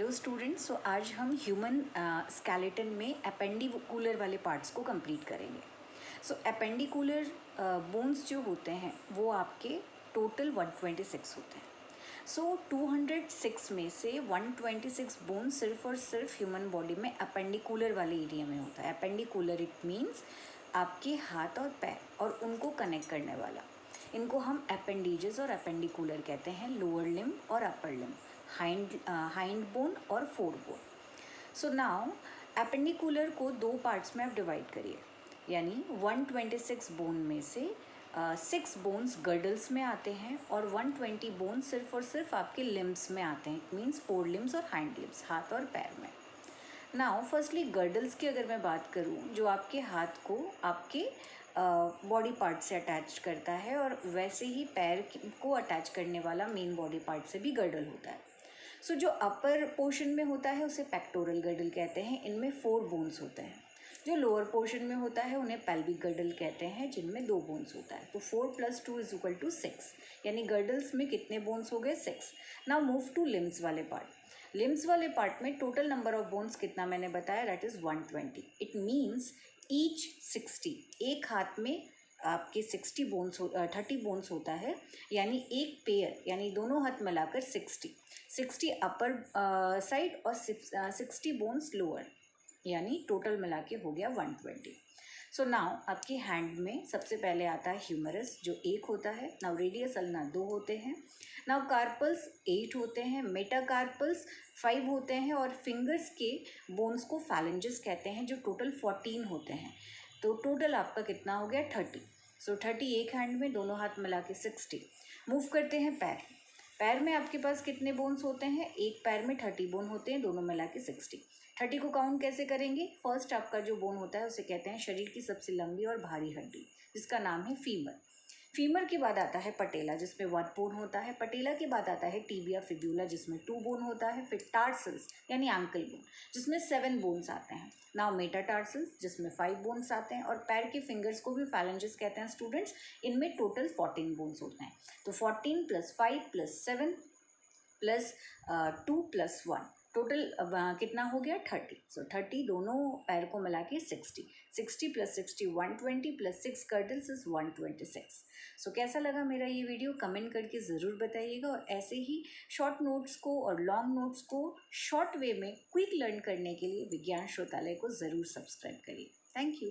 Hello students, सो आज हम human skeleton में एपेंडिकुलर वाले पार्ट्स को कंप्लीट करेंगे। सो एपेंडिकुलर बोन्स जो होते हैं वो आपके टोटल 126 होते हैं। सो 206 में से 126 बोन सिर्फ और सिर्फ ह्यूमन बॉडी में एपेंडिकुलर वाले एरिया में होता है। एपेंडिकुलर इट मीन्स आपके हाथ और पैर और उनको कनेक्ट करने वाला। इनको हम एपेंडिजेस और एपेंडिकुलर कहते हैं, लोअर लिम्ब और अपर लिम्ब, हाइंड बोन और four bone. So now appendicular को दो पार्ट्स में आप डिवाइड करिए, यानी 126 बोन में से 6 बोन्स गर्डल्स में आते हैं और 120 बोन सिर्फ और सिर्फ आपके लिम्ब्स में आते हैं। इट मीन्स फोर लिम्ब्स और हाइंड लिम्ब्स, हाथ और पैर में। नाउ फर्स्टली गर्डल्स की अगर मैं बात करूं, जो आपके हाथ को आपके बॉडी पार्ट से अटैच करता है और वैसे ही पैर को अटैच करने वाला मेन बॉडी पार्ट से भी गर्डल होता है। सो जो अपर पोर्शन में होता है उसे पेक्टोरल गर्डल कहते हैं, इनमें 4 बोन्स होते हैं। जो लोअर पोर्शन में होता है उन्हें पेल्विक गर्डल कहते हैं, जिनमें 2 बोन्स होता है। तो 4 + 2 = 6, यानी गर्डल्स में कितने बोन्स हो गए? 6। नाउ मूव टू लिम्स वाले पार्ट। लिम्स वाले पार्ट में टोटल नंबर ऑफ बोन्स कितना मैंने बताया? That is 120। It means each 60। एक हाथ में आपके 60 बोन्स 30 बोन्स होता है, यानी एक पेयर यानी दोनों हाथ मिलाकर 60 अपर साइड और 60 बोन्स लोअर, यानी टोटल मिला के हो गया 120। सो नाउ आपके हैंड में सबसे पहले आता है ह्यूमरस, जो 1 होता है। नाउ रेडियस अल्ना 2 होते हैं। नाउ कार्पल्स 8 होते हैं, मेटाकार्पल्स 5 होते हैं और फिंगर्स के बोन्स को फैलेंजेस कहते हैं, जो टोटल 14 होते हैं। तो टोटल आपका कितना हो गया? 30। सो 30 एक हैंड में, दोनों हाथ मिला के 60। मूव करते हैं पैर। पैर में आपके पास कितने बोन्स होते हैं? एक पैर में 30 बोन होते हैं, दोनों मिला के 60। 30 को काउंट कैसे करेंगे? फर्स्ट आपका जो बोन होता है उसे कहते हैं शरीर की सबसे लंबी और भारी हड्डी, जिसका नाम है फीमर। फीमर के बाद आता है पटेला, जिसमें 1 बोन होता है। पटेला के बाद आता है टीबिया फिब्यूला, जिसमें 2 बोन होता है। फिर टार्सल्स यानी एंकल बोन, जिसमें 7 बोन्स आते हैं। नाउ मेटाटार्सल्स, जिसमें 5 बोन्स आते हैं। और पैर के फिंगर्स को भी फैलेंजेस कहते हैं स्टूडेंट्स। इनमें टोटल 14 बोन्स होते हैं। तो 14 + 5 + 7 + 2 + 1 टोटल कितना हो गया? 30। सो 30 दोनों पैर को मिला के 60 + 60 120 + 6 गर्डल्स इज 126। सो कैसा लगा मेरा ये वीडियो? कमेंट करके ज़रूर बताइएगा। और ऐसे ही शॉर्ट नोट्स को और लॉन्ग नोट्स को शॉर्ट वे में क्विक लर्न करने के लिए विज्ञान श्रोतालय को ज़रूर सब्सक्राइब करिए। Thank you.